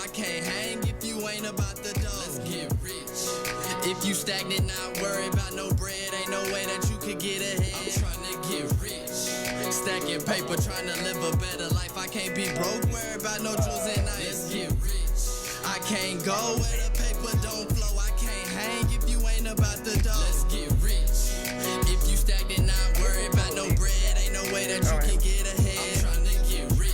I can't hang if you ain't about the dough. Let's get rich. If you stagnant, not worry about no bread, ain't no way that you could get ahead. I'm trying to get rich. Stacking paper, trying to live a better life. I can't be broke, worry about no jewels and ice. Let's get rich. I can't go where the paper don't flow. I can't hang if you ain't about the dough. Let's get rich. If you stagnant, not worry about no bread, ain't no way that you can get ahead. I'm trying to get rich.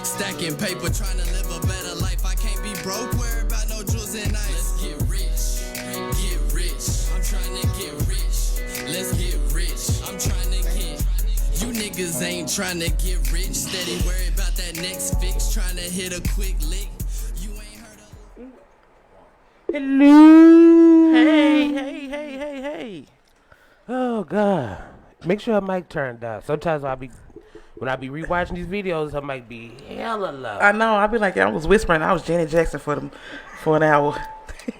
Stacking paper, trying to live a better life. I can't be broke, worry about no jewels and ice. Let's get rich. Get rich. I'm trying to get rich. Let's get rich. I'm trying to get. You niggas ain't trying to get rich. Steady worry about that next fix. Trying to hit a quick lick. You ain't heard of. Hello. Hey. Oh God. Make sure her mic turned down. Sometimes when I be rewatching these videos, her mic be hella low. I know. I be like, I was whispering. I was Janet Jackson for an hour.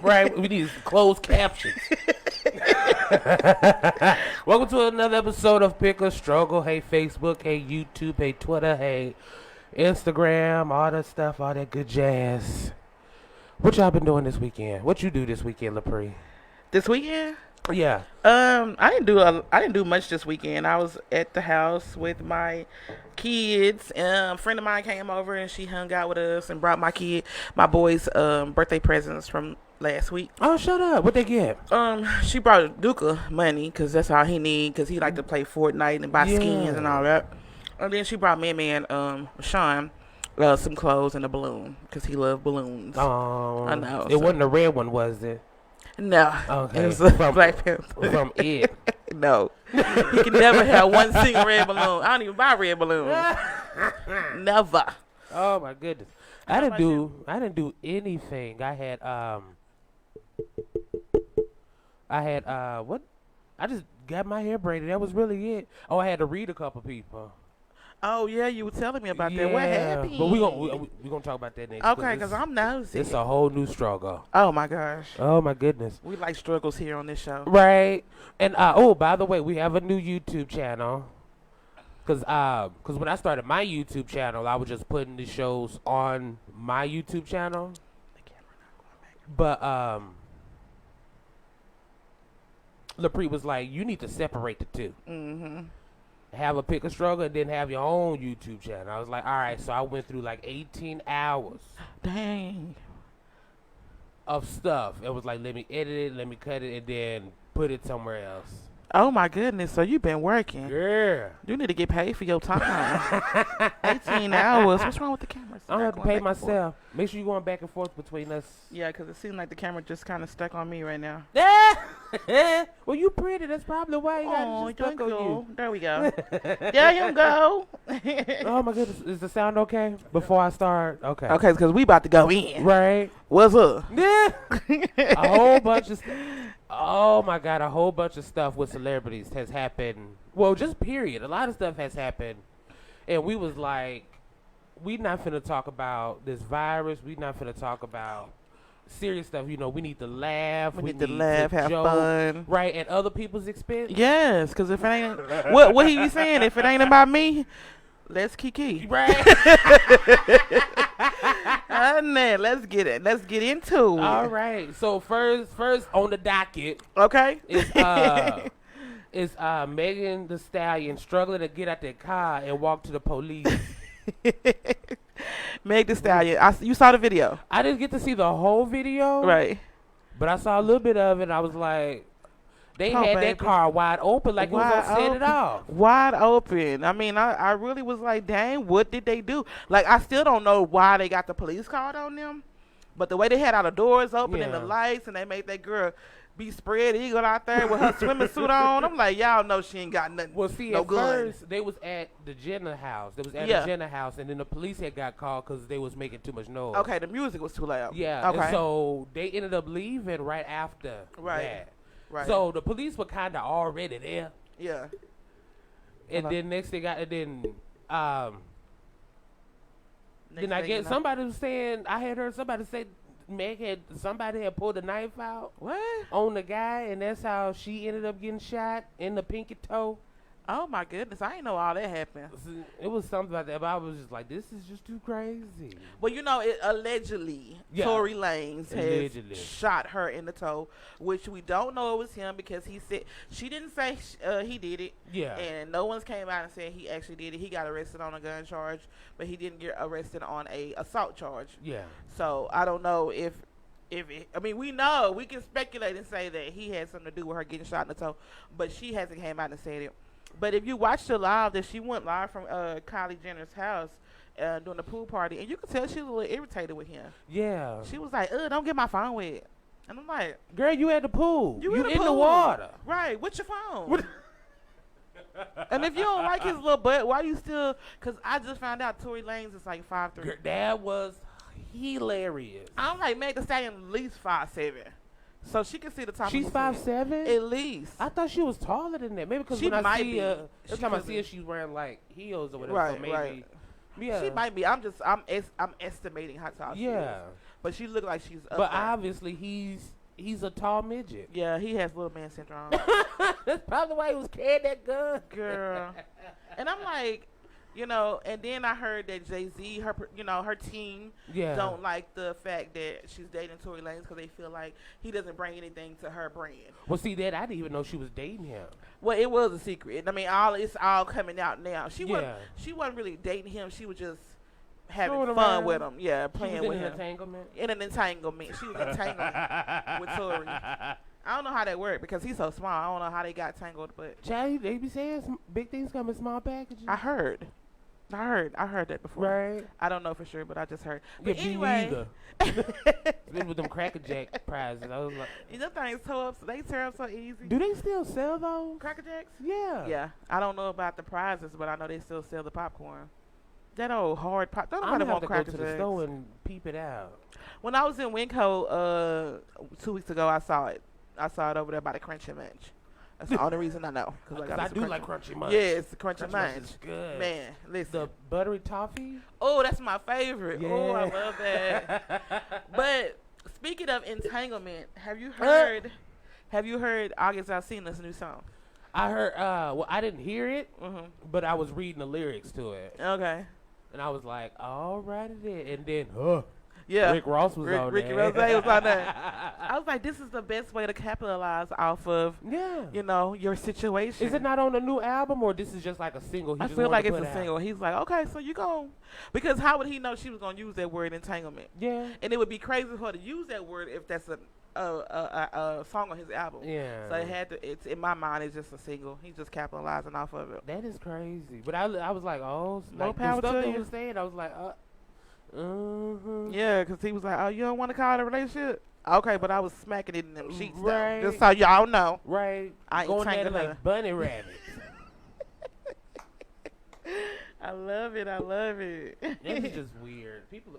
Right? We need closed captions. Welcome to another episode of Pick or Struggle. Hey Facebook, hey YouTube, hey Twitter, hey Instagram, all that stuff, all that good jazz. What y'all been doing this weekend? What you do this weekend, LaPree? This weekend? Yeah. I didn't do much this weekend. I was at the house with my kids. A friend of mine came over and she hung out with us and brought my boys' birthday presents from last week. Oh, shut up. What they get? She brought Duka money because that's all he need because he like to play Fortnite and buy skins and all that. And then she brought man, Sean, some clothes and a balloon because he loved balloons. Oh, I know. It wasn't a red one, was it? No. Okay. It was a Black Panther. From it. No. He can never have one single red balloon. I don't even buy red balloons. Never. Oh my goodness. I didn't do anything. I just got my hair braided. That was really it. Oh, I had to read a couple people. Oh yeah, you were telling me about that. What happened? But we gonna talk about that next. Okay, because I'm nosy. It's a whole new struggle. Oh my gosh. Oh my goodness. We like struggles here on this show. Right. And by the way, we have a new YouTube channel. Cause when I started my YouTube channel, I was just putting the shows on my YouTube channel. The camera not going back. But LaPree was like, you need to separate the two. Mm-hmm. Have a Pick a Struggle and then have your own YouTube channel. I was like, all right. So I went through like 18 hours. Dang. Of stuff. It was like, let me edit it, let me cut it, and then put it somewhere else. Oh my goodness. So you've been working. Yeah. You need to get paid for your time. 18 hours. What's wrong with the camera? I don't have to pay myself. Make sure you're going back and forth between us. Yeah, because it seems like the camera just kind of stuck on me right now. Well, you pretty. That's probably why you got it just stuck on you. There we go. There you go. Oh my goodness. Is the sound okay before I start? Okay. Okay, because we about to go in. Right. What's up? Yeah. A whole bunch of oh my God, a whole bunch of stuff with celebrities has happened. Well, just period. A lot of stuff has happened. And we was like, we not finna talk about this virus. We not finna talk about serious stuff. You know, we need to laugh. We need to laugh, have joke, fun. right, at other people's expense. Yes, because if it ain't, what he be saying, if it ain't about me, let's kiki. Right. Man, let's get it. Let's get into it. All right. So first on the docket Okay. is Megan Thee Stallion struggling to get out their car and walk to the police. Meg Thee Stallion. You saw the video. I didn't get to see the whole video. Right. But I saw a little bit of it and I was like, they Oh, had baby. that car wide open like it was Wide gonna set it open. off. Wide open. I mean, I really was like, dang, what did they do? Like, I still don't know why they got the police called on them. But the way they had all the doors open and the Yeah. lights and they made that girl be spread eagle out there with her swimming suit on, I'm like, y'all know she ain't got nothing. Well, see, no at gun. first, they was at the Jenner house. They was at Yeah. the Jenner house, and then the police had got called because they was making too much noise. Okay, the music was too loud. Yeah, Okay. and so they ended up leaving right after Right. that. Right. So the police were kind of already there. yeah. And Hello? then next thing then I Next guess thing you know- somebody was saying, I had heard somebody say somebody had pulled a knife out What? on the guy, and that's how she ended up getting shot in the pinky toe. Oh my goodness, I didn't know all that happened. It was something like that, but I was just like, this is just too crazy. Well, you know, it allegedly Yeah. Tory Lanez Allegedly. has shot her in the toe, which we don't know it was him because he said she didn't say he did it. Yeah. And no one's came out and said he actually did it. He got arrested on a gun charge, but he didn't get arrested on a assault charge. Yeah. So I don't know if I mean, we can speculate and say that he had something to do with her getting shot in the toe, but she hasn't came out and said it. But if you watched the live, that she went live from Kylie Jenner's house during the pool party, and you could tell she was a little irritated with him. Yeah. She was like, don't get my phone wet. And I'm like, Girl, you at the pool. You in in the the pool. water. right, with your phone. And if you don't like his little butt, why you still, because I just found out Tory Lanez is like 5'3". Girl, that was hilarious. I'm like, make the stallion at least 5'7". So she can see the top She's of his head. 5'7"? At least. I thought she was taller than that. Maybe because She when I might see be. her, every She time I could see be. her, she's wearing like heels or whatever. Right, so maybe, right. yeah, She might be. I'm estimating how tall she is. yeah. But she look like she's up But there. obviously he's a tall midget. Yeah, he has little man syndrome. That's probably why he was carrying that gun. Girl. And I'm like, you know, and then I heard that Jay-Z, her team Yeah. don't like the fact that she's dating Tory Lanez because they feel like he doesn't bring anything to her brand. Well, see that I didn't even know she was dating him. Well, it was a secret. I mean, it's all coming out now. She Yeah. wasn't really dating him. She was just having Screwing fun around. with him. Yeah, She playing was with in an him. entanglement. In an entanglement. She was entangling with Tory. I don't know how that worked because he's so small. I don't know how they got tangled, but Child, they be saying big things come in small packages. I heard that before. Right. I don't know for sure, but I just heard. Yeah, But me anyway, neither. Been with them Cracker Jack prizes. I was like, these things they tear up so easy. do they still sell those? Cracker Jacks? Yeah. Yeah, I don't know about the prizes, but I know they still sell the popcorn. That old hard pop. Don't I'm nobody gonna have want to go Cracker to the Jacks. store and peep it out. When I was in Winco 2 weeks ago, I saw it. I saw it over there by the Crunchy Munch. That's the only reason I know. Because got I us a do like Crunchy Munch. Yes, the Crunchy Crunchy Munch Munch. is good. Man, listen. The buttery toffee. Oh, that's my favorite. Yeah. Oh, I love that. But speaking of entanglement, have you heard August Alsina's new song? I heard. Well, I didn't hear it, Mm-hmm. but I was reading the lyrics to it, Okay. and I was like, "All right, it is." And then, Yeah. Rick Ross was on Ricky there. Rose was on there. I was like, this is the best way to capitalize off of, Yeah. your situation. Is it not on the new album, or this is just like a single? He I just feel wanted like to it's put a out? single. He's like, okay, so you go. Because how would he know she was going to use that word entanglement? Yeah. And it would be crazy for her to use that word if that's a song on his album. Yeah. So it's in my mind, it's just a single. He's just capitalizing off of it. That is crazy. But I was like, oh, More like, power the stuff to he you. was saying, I was like, Yeah, because he was like, oh, you don't want to call it a relationship? Okay, but I was smacking it in them sheets. though. Right. Just so y'all know. Right. I ain't Going at it tangled her. like bunny rabbits. I love it. I love it. This is just weird. People,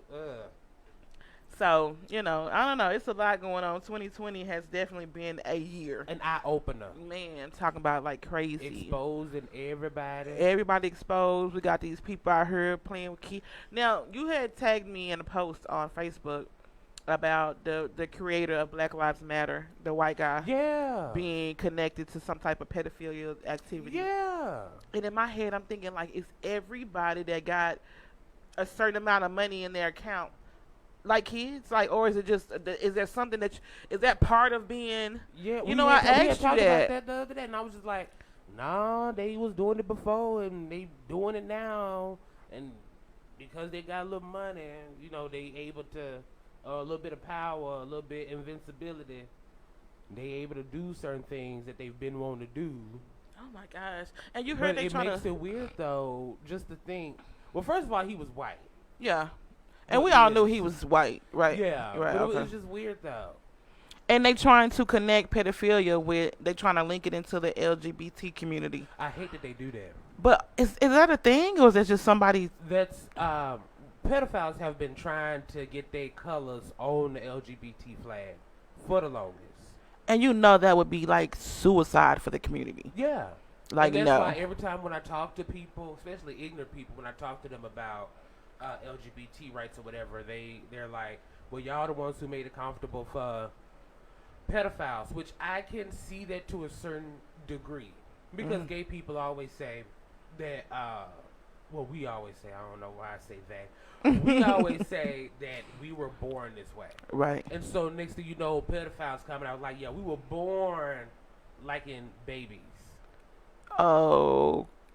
So, I don't know. It's a lot going on. 2020 has definitely been a year. an eye opener. Man, talking about like crazy. Exposing everybody. Everybody exposed. We got these people out here playing with key. Now, you had tagged me in a post on Facebook about the creator of Black Lives Matter, the white guy, Yeah. being connected to some type of pedophilia activity. Yeah. And in my head, I'm thinking like, is everybody that got a certain amount of money in their account like kids? Like, or is it just, is there something is that part of being, Yeah. You know, I we had asked you talked that. about that the other day, and I was just like, nah, they was doing it before, and they doing it now, and because they got a little money, they able to, a little bit of power, a little bit invincibility, they able to do certain things that they've been wanting to do. oh my gosh. And you heard But they it trying makes to, it weird though, just to think. Well, first of all, he was white. yeah. And Well, we all he knew is. he was white, right? Yeah, Right, but it okay. was just weird though. And they trying to connect pedophilia they trying to link it into the LGBT community. I hate that they do that. But is that a thing, or is it just somebody? That's pedophiles have been trying to get their colors on the LGBT flag for the longest. And that would be like suicide for the community. Yeah. Like, and that's no. why every time when I talk to people, especially ignorant people, when I talk to them about LGBT rights or whatever, they're like, well, y'all the ones who made it comfortable for pedophiles, which I can see that to a certain degree. Because gay people always say that, well, we always say, I don't know why I say that. We always say that we were born this way. Right. And so next thing you know, pedophiles coming out like, yeah, we were born liking babies.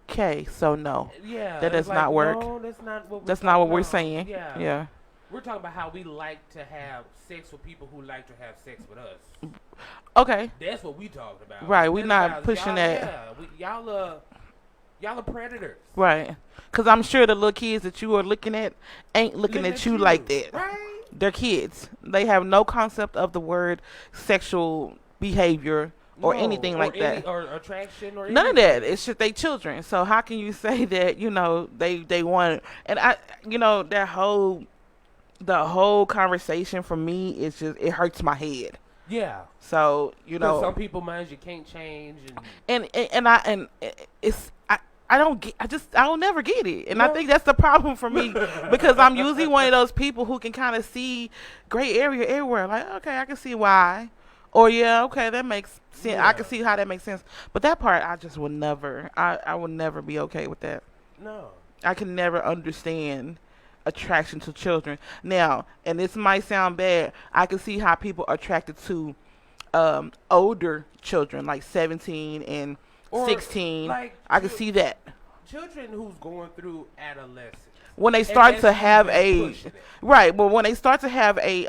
Okay, so no. Yeah. That does it's not work. No, that's not what That's not what we're about. saying. Yeah. Yeah. We're talking about how we like to have sex with people who like to have sex with us. Okay. That's what we talked about. Right, we're not Pedophiles, pushing y'all, that. Yeah, y'all are predators. Right. Because I'm sure the little kids that you are looking at ain't looking at you like that. Right? They're kids. They have no concept of the word sexual behavior or anything like that. Or attraction or None of that. It's just they children. So how can you say that, they want it? And the whole conversation for me is just, it hurts my head. Yeah. So, some people minds you can't change and I'll never get it. And I think that's the problem for me because I'm usually one of those people who can kind of see gray area everywhere. Like, okay, I can see why. Or, yeah, okay, that makes sense. Yeah. I can see how that makes sense. But that part, I just would never, I would never be okay with that. no. I can never understand attraction to children. Now, and this might sound bad, I can see how people are attracted to older children, like 17 and Or, 16. like, I can see that. Children who's going through adolescence. When they start And to that's have even a pushing it. right, but when they start to have a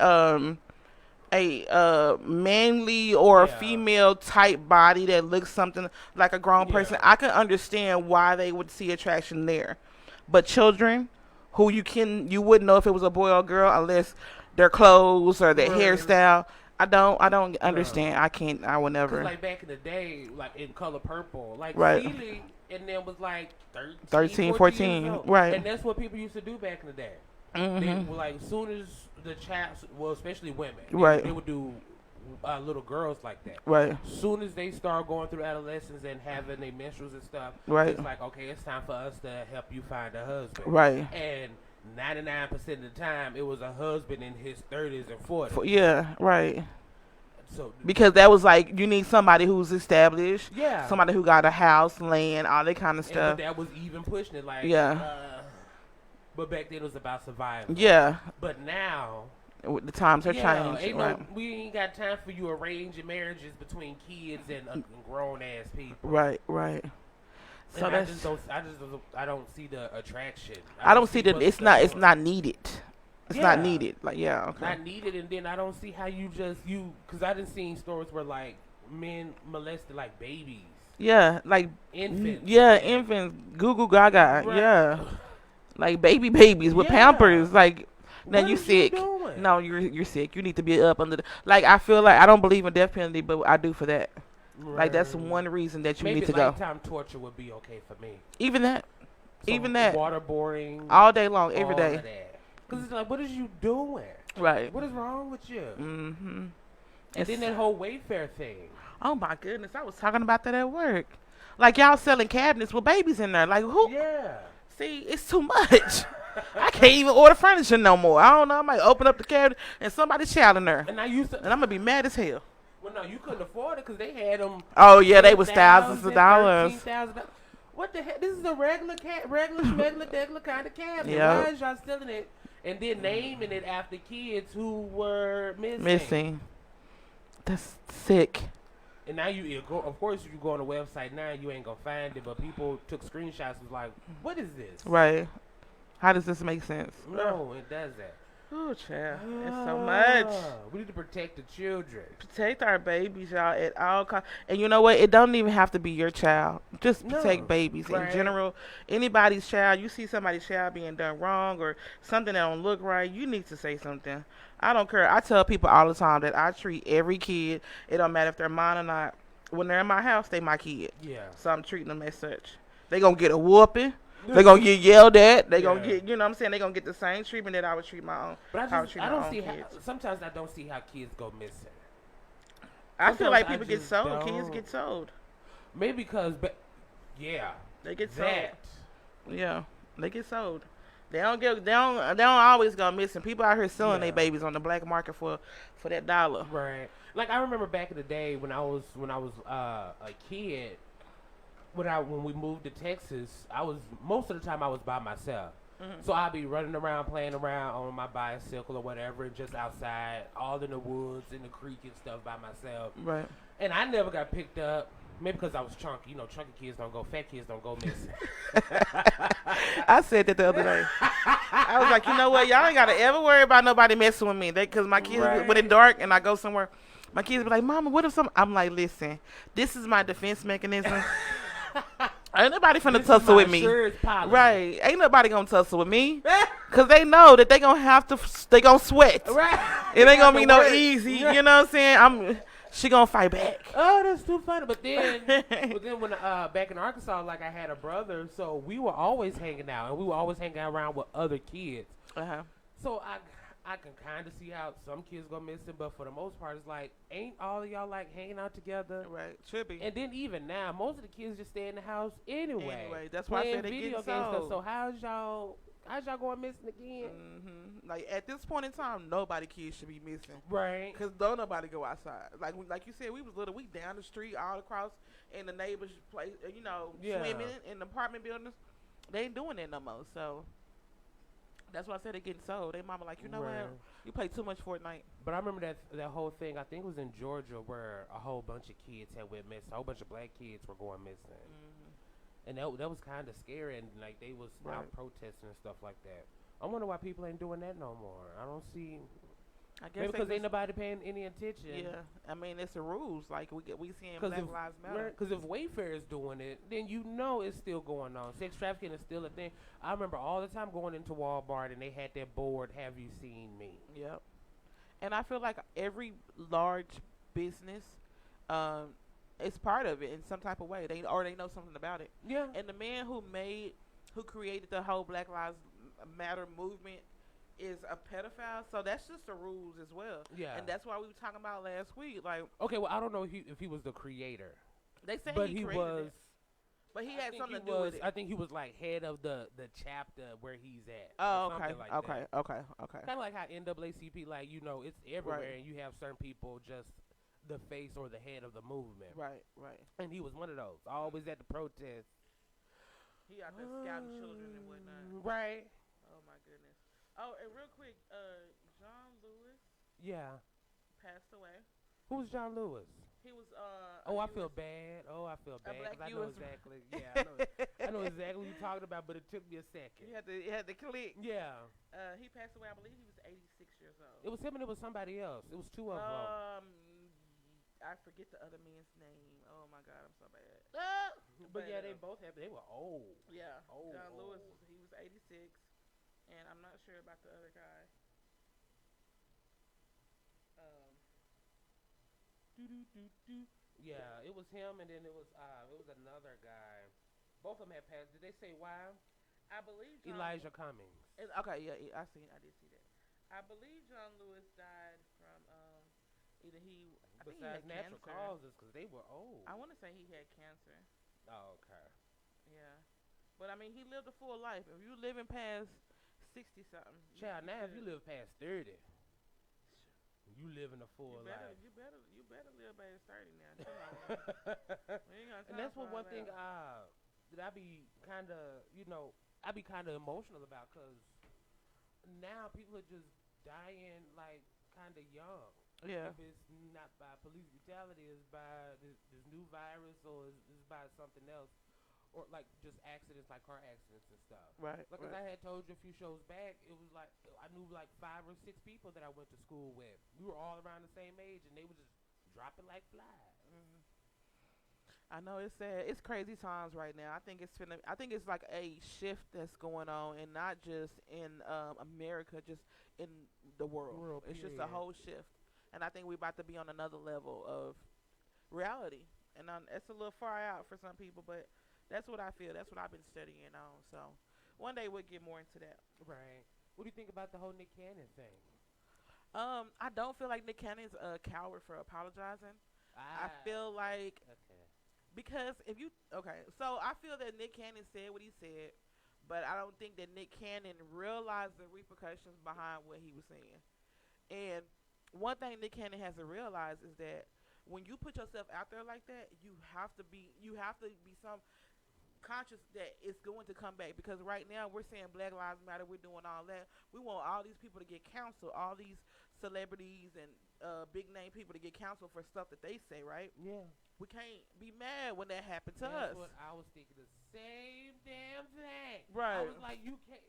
manly or a Yeah. female type body that looks something like a grown Yeah. person, I can understand why they would see attraction there. But children who you wouldn't know if it was a boy or girl unless their clothes or their Right. hairstyle. I don't understand. I would never. Cause like back in the day, like in Color Purple, like Right. Celie and them was like 13, 14, 14, years old. right. And that's what people used to do back in the day. They Mhm. were like, soon as the child, well, especially women, Right. they would do little girls like that. Right. Soon as they start going through adolescence and having their menstruals and stuff, Right. it's like, okay, it's time for us to help you find a husband. Right. And 99% of the time, it was a husband in his 30s and 40s. Yeah. Right. So Because that was like you need somebody who's established. yeah, Somebody who got a house, land, all that kind of but stuff. that was even pushing it like Yeah. But back then it was about survival. Yeah. But now, The times are changed. ain't Right. we ain't got time for you arranging marriages between kids and grown ass people. Right. Right. So And I that's. don't see the attraction. I don't see that. what's It's the not. It's point. not needed. It's not Yeah. needed. Like yeah. Okay. Not needed, and then I don't see how because I done seen stories where like men molested like babies, Yeah. Like. infants. Yeah. Infants. Goo goo gaga. Right. Yeah. Like babies with Yeah. Pampers. Like. Now What you is sick. doing? No, you're sick. You need to be up under the. Like I feel like I don't believe in death penalty, but I do for that. Like that's Right. one reason that you Maybe need to go. lifetime torture would be okay for me. Even that. So Even that. waterboarding All day long, every all day. of that. Because it's like, what is you doing? Right. What is wrong with you? Mm-hmm. And then that whole Wayfair thing. Oh my goodness, I was talking about that at work. Like y'all selling cabinets with babies in there. Like who? Yeah. See, it's too much. I can't even order furniture no more. I don't know. I might open up the cabinet and somebody's child in there, And I used to. and I'm gonna be mad as hell. Well, no, you couldn't afford it because they had them. Oh yeah, they was thousands of dollars. $13,000. What the heck? This is a regular regular kind of cabinet. Yeah. Why is y'all stealing it and then naming it after kids who were missing? Missing. That's sick. And now you go. Of course, you go on the website now, you ain't gonna find it. But people took screenshots. Was like, what is this? Right. How does this make sense? No, it doesn't. Oh, child. It's so much. We need to protect the children. Protect our babies, y'all, at all costs. And you know what? It don't even have to be your child. Just protect No, babies right. in general. Anybody's child, you see somebody's child being done wrong or something that don't look right, you need to say something. I don't care. I tell people all the time that I treat every kid. It don't matter if they're mine or not. When they're in my house, they my kid. Yeah. So I'm treating them as such. They gonna get a whooping. They gonna get yelled at. They gonna Yeah. get, you know what I'm saying? They gonna get the same treatment that I would treat my own. But how I treat I my don't own see how. kids. Sometimes I don't see how kids go missing. I feel sometimes like I people get just sold. Kids don't. get sold. Maybe because, yeah, They get sold. that. Yeah, they get sold. They don't always go missing. People out here selling their Yeah. babies on the black market for that dollar. Right. Like I remember back in the day when I was a kid, when we moved to Texas, I was most of the time I was by myself. So I'd be running around, playing around on my bicycle or whatever, just outside, all in the woods, in the creek and stuff by myself. Right. And I never got picked up. Maybe because I was chunky. You know, chunky kids don't go, fat kids don't go missing. I said that the other day. I was like, you know what? Y'all ain't got to ever worry about nobody messing with me. Because my kids, when it's dark and I go somewhere, my kids be like, Mama, what if some... I'm like, listen, this is my defense mechanism. Ain't nobody finna tussle with me. Right. Ain't nobody gonna tussle with me. Because they know that they gonna have to... They gonna sweat. Right. It ain't gonna be no easy. You know what I'm saying? She gonna fight back. Oh, that's too funny. But then when back in Arkansas, like I had a brother, so we were always hanging out, and we were always hanging around with other kids. So I can kind of see how some kids go missing, but for the most part, it's like, ain't all of y'all like hanging out together? Right, should be. And then even now, most of the kids just stay in the house anyway. That's why I said they video get games. sold. So how's y'all going missing again? Like at this point in time, nobody kids should be missing. Right. Cause don't nobody go outside. Like you said, we was little. We down the street, all across, in the neighbors' place. You know, swimming in apartment buildings. They ain't doing that no more. So that's why I said they getting sold. They mama like, you know what? You play too much Fortnite. But I remember that whole thing. I think it was in Georgia where a whole bunch of kids had went missing. A whole bunch of black kids were going missing. And that was kind of scary, and like they was out protesting and stuff like that. I wonder why people ain't doing that no more. I don't see. I guess maybe because ain't nobody paying any attention. Yeah, I mean it's the rules. Like we seeing Black Lives Matter. Because if Wayfair is doing it, then you know it's still going on. Sex trafficking is still a thing. I remember all the time going into Walmart and they had that board, "Have you seen me?" Yep. And I feel like every large business, it's part of it in some type of way. They know something about it. Yeah. And the man who created the whole Black Lives Matter movement is a pedophile. So that's just the rules as well. Yeah. And that's why we were talking about last week. Like, okay, well I don't know if he was the creator. They say he was. It. But he had something to do with it. I think he was like head of the chapter where he's at. Oh, okay. Like okay. Kind of like how NAACP, like, you know, it's everywhere, and you have certain people just the face or the head of the movement. Right. And he was one of those. Always at the protest. He out there scouting children and whatnot. Right. Oh my goodness. Oh, and real quick, John Lewis. Yeah. Passed away. Who's John Lewis? He was. I feel bad. I feel bad because I know exactly. Yeah, I know exactly what you're talking about, but it took me a second. You had to click. Yeah. He passed away. I believe he was 86 years old. It was him and it was somebody else. It was two of them. I forget the other man's name. Oh my God, I'm so bad. But yeah, they were old. Yeah. Old, John old. Lewis, he was 86, and I'm not sure about the other guy. Yeah, it was him, and then it was another guy. Both of them had passed. Did they say why? I believe Elijah Cummings. Okay, yeah, I did see that. I believe John Lewis died from either besides natural causes, because they were old. I want to say he had cancer. Oh, okay. Yeah, but I mean, he lived a full life. If you living past 60 something, child, now if you live past 30. You living a full life. You better live past 30 now. And that's one thing that I be kind of, emotional about, because now people are just dying like kind of young. Yeah. If it's not by police brutality, it's by this new virus, or it's by something else. Or like just accidents, like car accidents and stuff. Right. Like as I had told you a few shows back, it was like I knew like 5 or 6 people that I went to school with. We were all around the same age, and they were just dropping like flies. I know it's sad. It's crazy times right now. I think it's like a shift that's going on, and not just in America, just in the world. It's just a whole shift, and I think we're about to be on another level of reality. And it's a little far out for some people, but that's what I feel. That's what I've been studying on. So one day we'll get more into that. Right. What do you think about the whole Nick Cannon thing? I don't feel like Nick Cannon's a coward for apologizing. I feel like because so I feel that Nick Cannon said what he said, but I don't think that Nick Cannon realized the repercussions behind what he was saying. And one thing Nick Cannon has to realize is that when you put yourself out there like that, you have to be conscious that it's going to come back, because right now we're saying Black Lives Matter, we're doing all that. We want all these people to get counseled, all these celebrities and big name people to get counseled for stuff that they say, right? Yeah. We can't be mad when that happened to That's us. what I was thinking, the same damn thing. Right. I was like, you can't.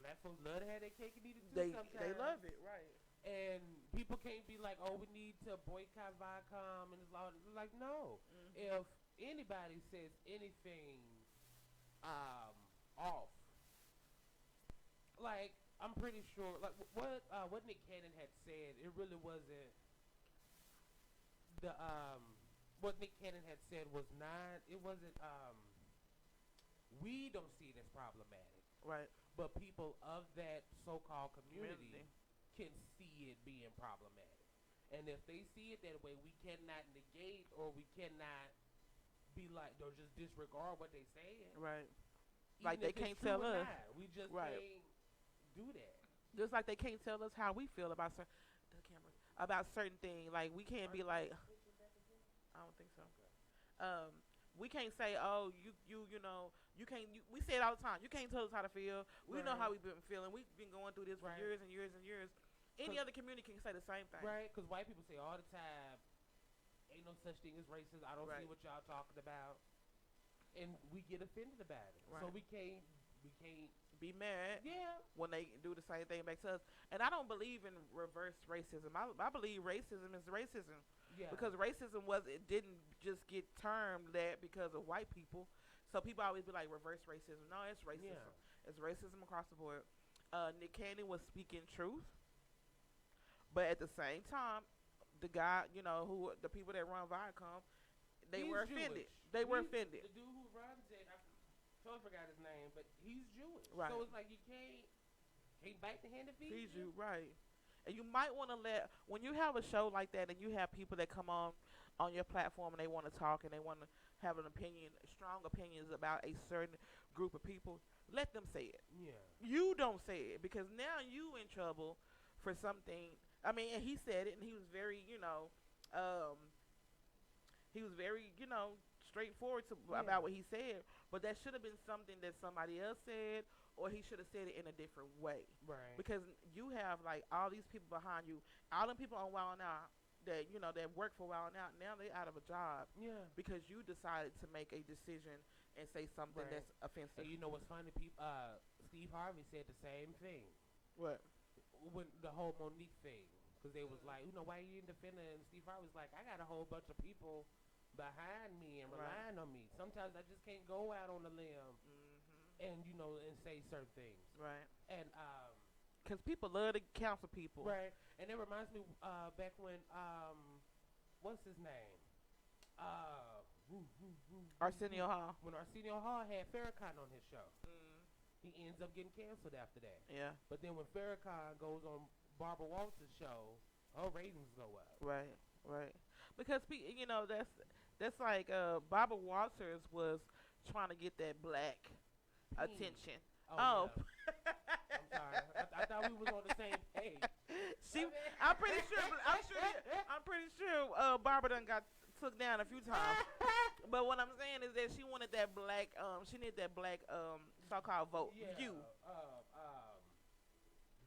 Black folks love to have their cake and eat it too They sometimes. love it, right? And people can't be like, oh, we need to boycott Viacom and it's like, no. If anybody says anything off, like, I'm pretty sure, like, what Nick Cannon had said, it really wasn't the what Nick Cannon had said was not, it wasn't we don't see it as problematic, Right. but people of that so-called community Community. can see it being problematic. And if they see it that way, we cannot negate, or we cannot be like, or just disregard what they saying. Right. Even Like they if it's can't true tell or us. not. We just Right. can't do that. Just like they can't tell us how we feel about about certain things. Like we can't be like, I don't think so. We can't say, oh, you know, you can't. We say it all the time. You can't tell us how to feel. We know Right. how we've been feeling. We've been going through this for Right. years and years and years. Any 'Cause- other community can say the same thing. Right? Because white people say all the time, ain't no such thing as racism. I don't see Right. what y'all talking about. And we get offended about it. So Right. we can't, Be mad yeah. when they do the same thing back to us. And I don't believe in reverse racism. I believe racism is racism. Yeah. Because racism it didn't just get termed that because of white people. So people always be like reverse racism. No, it's racism. Yeah. It's racism across the board. Nick Cannon was speaking truth, but at the same time, the guy, the people that run Viacom, they He's were offended. Jewish. They were The offended. dude who runs it, I totally forgot his name, but he's Jewish. Right. So it's like you can't bite the hand that feeds you. Right. And you might want to when you have a show like that and you have people that come on your platform and they want to talk and they want to have an opinion, strong opinions about a certain group of people, let them say it. Yeah. You don't say it, because now you in trouble for something. I mean, and he said it, and he was very, straightforward about what he said. But that should have been something that somebody else said, or he should have said it in a different way. Right. Because you have like all these people behind you, all them people on Wild 'N Out that work for Wild 'N Out. Now they out of a job Yeah. because you decided to make a decision and say something Right. that's offensive. And you know what's funny? People, Steve Harvey said the same thing What? when the whole Monique thing, because they was like, why you didn't defend her? And Steve Harvey was like, I got a whole bunch of people behind me and Right. relying on me. Sometimes I just can't go out on a limb and and say certain things. Right. And Because people love to counsel people. right, and it reminds me back when what's his name? Arsenio Hall. When Arsenio Hall had Farrakhan on his show, he ends up getting canceled after that. Yeah. But then when Farrakhan goes on Barbara Walters' show, her ratings go up. Right. Right. Because that's like Barbara Walters was trying to get that black attention. Oh. Yeah. I'm sorry. I thought we was on the same page. I'm pretty sure Barbara done got took down a few times. But what I'm saying is that she wanted that black she needed that black so-called vote Yeah.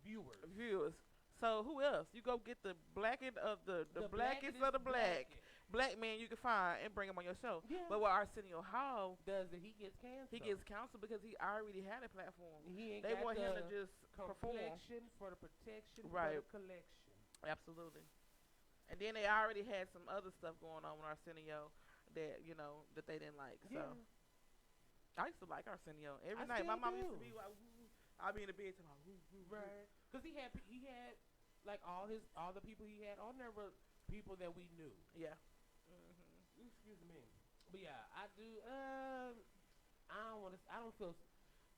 viewers. So who else? You go get the blackest of the blackest of the black man you can find and bring him on your show. Yeah. But what Arsenio Hall He gets canceled. he gets counseled because he already had a platform. He ain't They got want the him to just perform. complexion for the protection Right. for the collection. Absolutely. And then they already had some other stuff going on with Arsenio that that they didn't like. So Yeah. I used to like Arsenio every I night. My still mom used to do. be like, "Woo." I'd be in the bed talking about, "Woo, woo, woo." Right. Because he had like all the people he had on there were people that we knew. Yeah. Excuse me. But yeah, I do. I don't feel.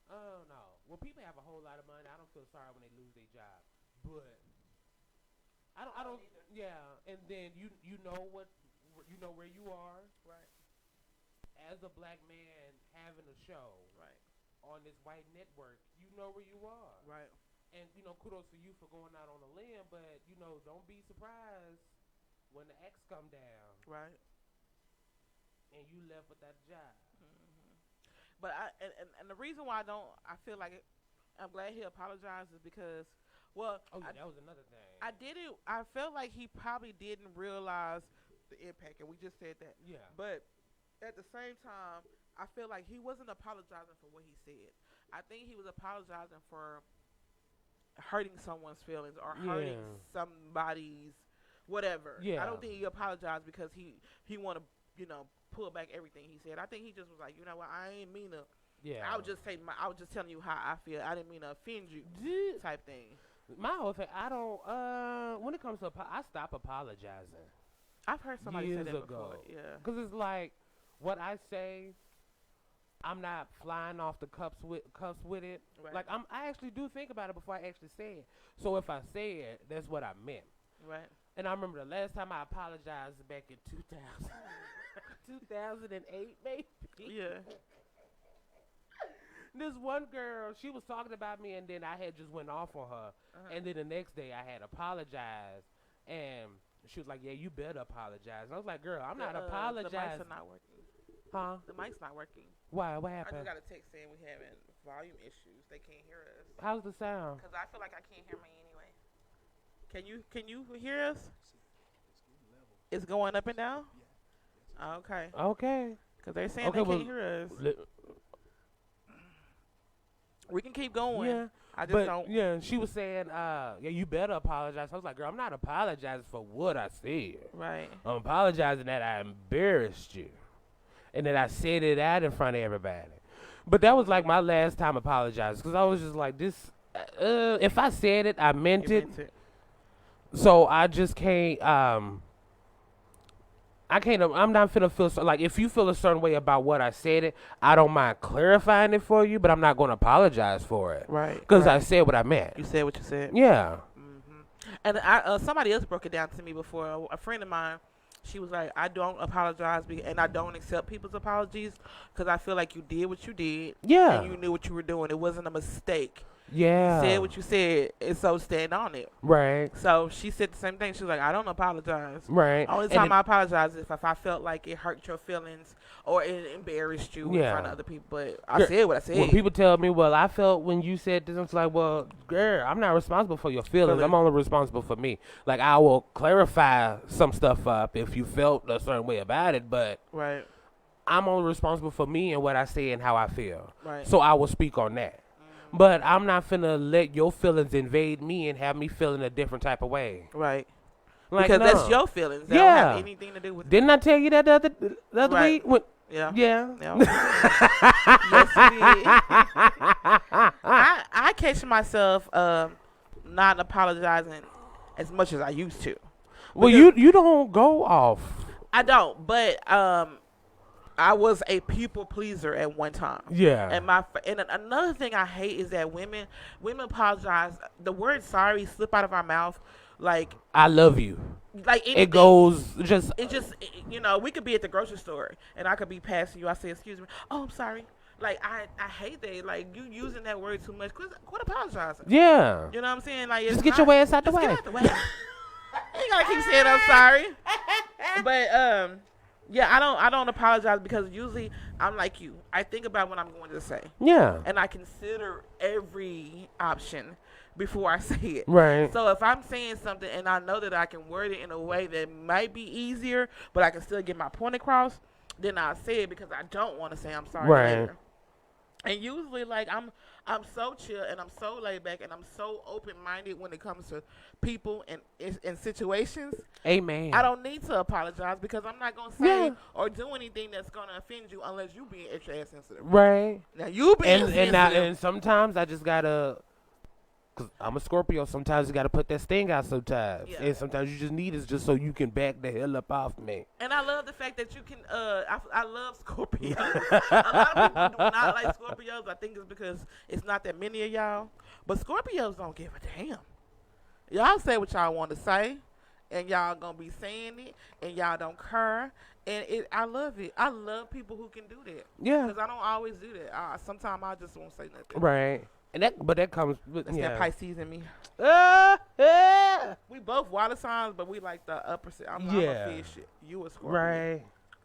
Oh no. When people have a whole lot of money, I don't feel sorry when they lose their job. But I don't. Yeah. And then you know where you are Right. as a black man having a show Right. on this white network. You know where you are. Right. And kudos to you for going out on a limb. But don't be surprised when the X come down Right. and you left without a job. But and the reason why I feel like I'm glad he apologized is because, well, Oh yeah, that was another thing. I felt like he probably didn't realize the impact, and we just said that. Yeah. But at the same time, I feel like he wasn't apologizing for what he said. I think he was apologizing for hurting someone's feelings or hurting somebody's whatever. Yeah. I don't think he apologized because he want to, pull back everything he said. I think he just was like, you know what, I ain't mean to. Yeah. I was just telling you how I feel. I didn't mean to offend you, type thing. My whole thing, I don't. When it comes to, I stop apologizing. I've heard somebody years say that ago. before. Yeah. Because it's like, what I say, I'm not flying off the cuffs with it. Right. Like I actually do think about it before I actually say it. So if I say it, that's what I meant. Right. And I remember the last time I apologized back in 2008 maybe. Yeah. This one girl, she was talking about me, and then I had just went off on her. And then the next day, I had apologized, and she was like, "Yeah, you better apologize." And I was like, "Girl, I'm not apologizing." The mics are not working. Huh? The mic's not working. Why? What I happened? just got a text saying we having volume issues. They can't hear us. How's the sound? Because I feel like I can't hear me anyway. Can you hear us? It's going up and down? Okay. Okay. Because they're saying they can't hear us. We can keep going. Yeah. I just But don't. yeah, she was saying, yeah, you better apologize. I was like, girl, I'm not apologizing for what I said. Right. I'm apologizing that I embarrassed you, and that I said it out in front of everybody. But that was like my last time apologizing, because I was just like, this. If I said it, I meant You it. meant it. So I just can't. I'm not finna feel like, if you feel a certain way about what I said it, I don't mind clarifying it for you, but I'm not going to apologize for it. Right. Because right. I said what I meant. You said what you said. Yeah. And somebody else broke it down to me before. A friend of mine, she was like, I don't apologize and I don't accept people's apologies because I feel like you did what you did. Yeah. And you knew what you were doing. It wasn't a mistake. Yeah. You said what you said, and so stand on it. Right. So she said the same thing. She was like, I don't apologize. Right. Only time I apologize is if I felt like it hurt your feelings or it embarrassed you in front of other people. But I said what I said. When people tell me, well, I felt when you said this, I'm like, well, girl, I'm not responsible for your feelings. I'm only responsible for me. Like, I will clarify some stuff up if you felt a certain way about it, but right. I'm only responsible for me and what I say and how I feel. Right. So I will speak on that. But I'm not finna let your feelings invade me and have me feeling a different type of way. Right. Like, because no. that's your feelings. That don't have anything to do with Didn't I tell you that the other right. week? When, yeah. Yeah. Yes, you did. I catch myself not apologizing as much as I used to. Well, you don't go off. I don't, but I was a people pleaser at one time. Yeah. And another thing I hate is that women apologize. The word sorry slip out of our mouth like I love you. Like anything. It goes just. It just we could be at the grocery store and I could be passing you. I say excuse me. Oh, I'm sorry. Like I hate that. Like you using that word too much. Quit apologizing. Yeah. You know what I'm saying? Like just get your ass out the way. Get out the way. You gotta keep saying I'm sorry. But yeah, I don't apologize because usually I'm like you. I think about what I'm going to say. Yeah. And I consider every option before I say it. Right. So if I'm saying something and I know that I can word it in a way that might be easier, but I can still get my point across, then I'll say it because I don't want to say I'm sorry later. And usually, like, I'm so chill and I'm so laid back and I'm so open-minded when it comes to people and situations. Amen. I don't need to apologize because I'm not going to say or do anything that's going to offend you unless you being extra ass sensitive. Right. Now, you being sensitive. And sometimes I just got to, because I'm a Scorpio, sometimes you got to put that sting out sometimes. Yeah. And sometimes you just need it just so you can back the hell up off me. And I love the fact that you can, I love Scorpios. A lot of people do not like Scorpios. I think it's because it's not that many of y'all. But Scorpios don't give a damn. Y'all say what y'all want to say. And y'all going to be saying it. And y'all don't care. And I love it. I love people who can do that. Yeah. Because I don't always do that. Sometimes I just won't say nothing. Right. And that comes with that Pisces in me. We both water signs, but we like the opposite. I'm a fish. You a Scorpio. Right.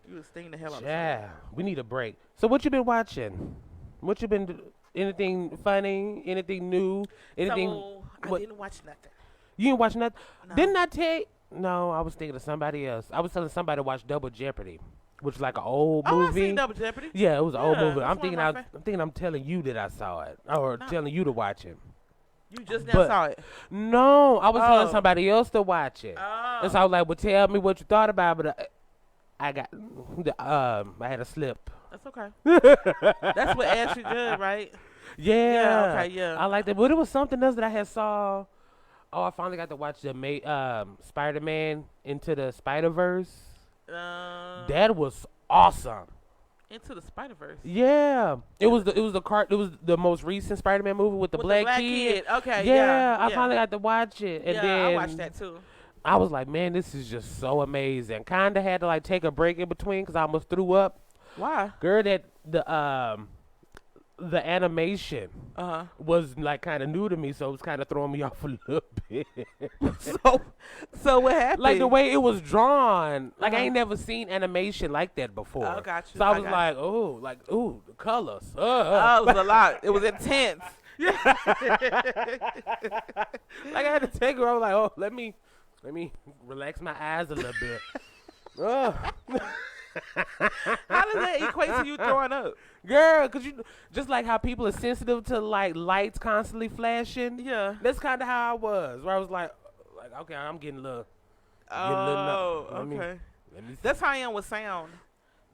You a sting the hell out of Yeah. We need a break. So what you been watching? What you been? Anything funny? Anything new? Anything? So, I what- didn't watch nothing. You didn't watch nothing? No. Didn't I tell you? No, I was thinking of somebody else. I was telling somebody to watch Double Jeopardy, which is like an old Oh, I movie. seen Double Jeopardy. Yeah, it was an old Yeah, movie. that's I'm one thinking, of my I'm thinking, I'm telling you that I saw it, or No. telling you to watch it. You just now But- saw it. No, I was telling Oh. somebody else to watch it. Oh. And so I was like, "Well, tell me what you thought about it." But I got, I had a slip. That's okay. That's what Ashley Judd, right? Yeah. okay, yeah. I liked it, but it was something else that I had saw. Oh, I finally got to watch the Spider-Man Into the Spider-Verse. That was awesome. Into the Spider-Verse. Yeah, it was the most recent Spider-Man movie with the With black, the black kid. Okay, Yeah, I finally got to watch it, and yeah, then I watched that too. I was like, man, this is just so amazing. Kind of had to like take a break in between because I almost threw up. Why? Girl, that the animation Uh was like kind of new to me, so it was kind of throwing me off a little bit. huh. So what happened? Like the way it was drawn, like I Uh-huh. ain't never seen animation like that before. Oh, got you. So I I was got like, ooh, the colors. Oh, it was a lot. It was intense. Like I had to take her. I was like, oh, let me relax my eyes a little bit. How does that equate to you throwing up? Girl, cause you just like how people are sensitive to like lights constantly flashing. Yeah. That's kind of how I was. Where I was like, okay, I'm getting a little. Oh, Let me- okay. Let me That's how I am with sound.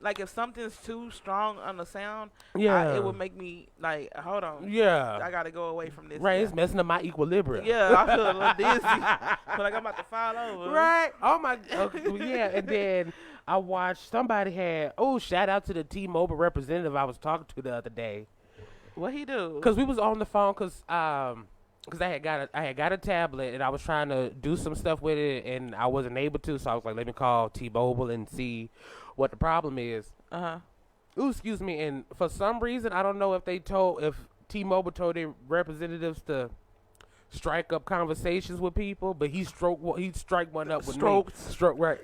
Like if something's too strong on the sound, yeah, it would make me like, hold on, I yeah. gotta go away from this. Right, Yeah. it's messing up my equilibrium. Yeah, I feel a little dizzy. Feel like I'm about to fall over. Right. Oh my. Okay, well, yeah, and then I watched somebody had. Oh, shout out to the T-Mobile representative I was talking to the other day. What he do? Cause we was on the phone, cause I had got a tablet and I was trying to do some stuff with it and I wasn't able to, so I was like, let me call T-Mobile and see what the problem is. Ooh, excuse me. And for some reason, I don't know if T-Mobile told their representatives to strike up conversations with people, but he strike one up with me. Stroke, right.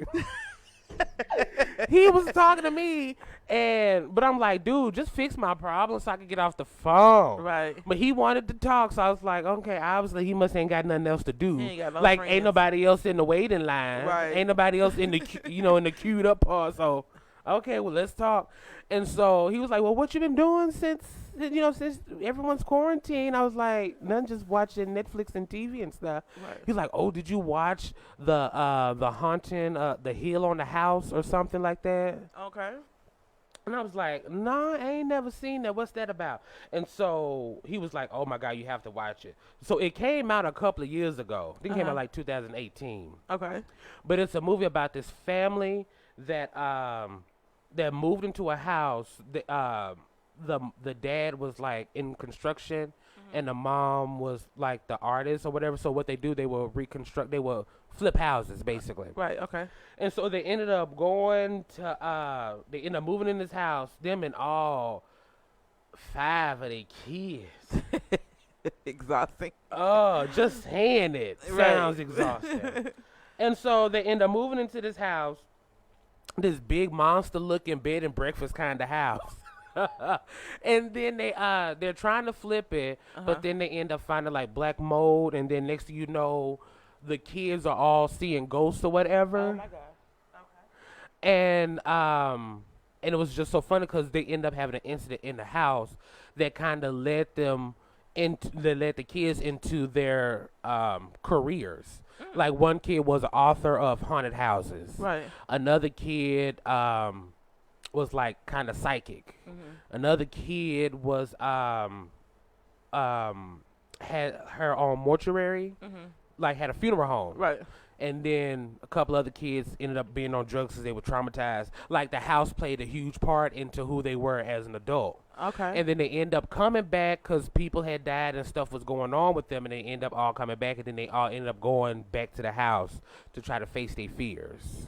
He was talking to me, but I'm like, dude, just fix my problem so I can get off the phone. Right. But he wanted to talk, so I was like, okay, obviously he must ain't got nothing else to do. He ain't got no like, friends. ain't nobody else in the waiting line. Right. Ain't nobody else in the in the queued up part. So, okay, well, let's talk. And so he was like, well, what you been doing since everyone's quarantined? I was like, nothing, just watching Netflix and TV and stuff. Right. He's like, oh, did you watch the haunting, the Hill on the House or something like that? Okay. And I was like, nah, I ain't never seen that. What's that about? And so he was like, oh my God, you have to watch it. So it came out a couple of years ago. I think it came out like 2018. Okay. But it's a movie about this family that that moved into a house. The dad was like in construction, and the mom was like the artist or whatever. So what they do, they will flip houses basically. Right. Okay. And so they ended up going to they ended up moving in this house, them and all 5 of their kids. Exhausting. Oh, just saying it Right. sounds exhausting. And so they end up moving into this house, this big monster looking bed and breakfast kind of house. And then they're trying to flip it, but then they end up finding like black mold, and then next thing you know, the kids are all seeing ghosts or whatever. Oh my God. And it was just so funny because they end up having an incident in the house that kind of led the kids into their careers. Like one kid was an author of haunted houses. Right. Another kid was like kind of psychic. Another kid was had her own mortuary, like had a funeral home. Right. And then a couple other kids ended up being on drugs because they were traumatized. Like the house played a huge part into who they were as an adult. Okay. And then they end up coming back because people had died and stuff was going on with them, and they end up all coming back, and then they all ended up going back to the house to try to face their fears.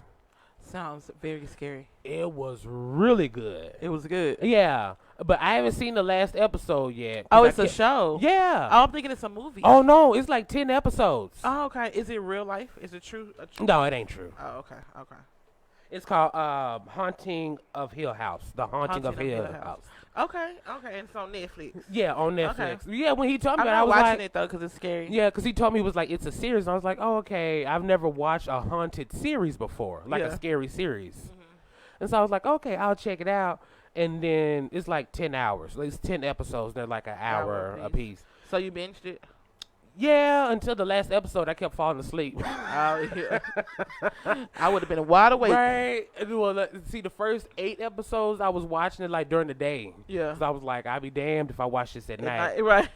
Sounds very scary. It was really good. It was good. Yeah, but I haven't seen the last episode yet. Oh, 'cause it's I a can't- show. Yeah. Oh, I'm thinking it's a movie. Oh no, it's like 10 episodes. Oh, okay. Is it real life? Is it true? No, it ain't true. Oh, okay. Okay. It's called Haunting of Hill House. The Haunting of Hill House. Okay, and it's on Netflix. Yeah, on Netflix. Okay. Yeah, when he told me I'm that, I not was watching like, it though because it's scary. yeah, because he told me it was like it's a series. And I was like, oh, okay. I've never watched a haunted series before, like Yeah. a scary series. And so I was like, okay, I'll check it out. And then it's like 10 hours. It's 10 episodes. They're like an hour a piece. So you binged it? Yeah, until the last episode, I kept falling asleep. Oh, yeah. I would have been wide awake. Right. And well, see, the first 8 episodes, I was watching it like during the day. Yeah. So I was like, I'll be damned if I watch this at night. Right.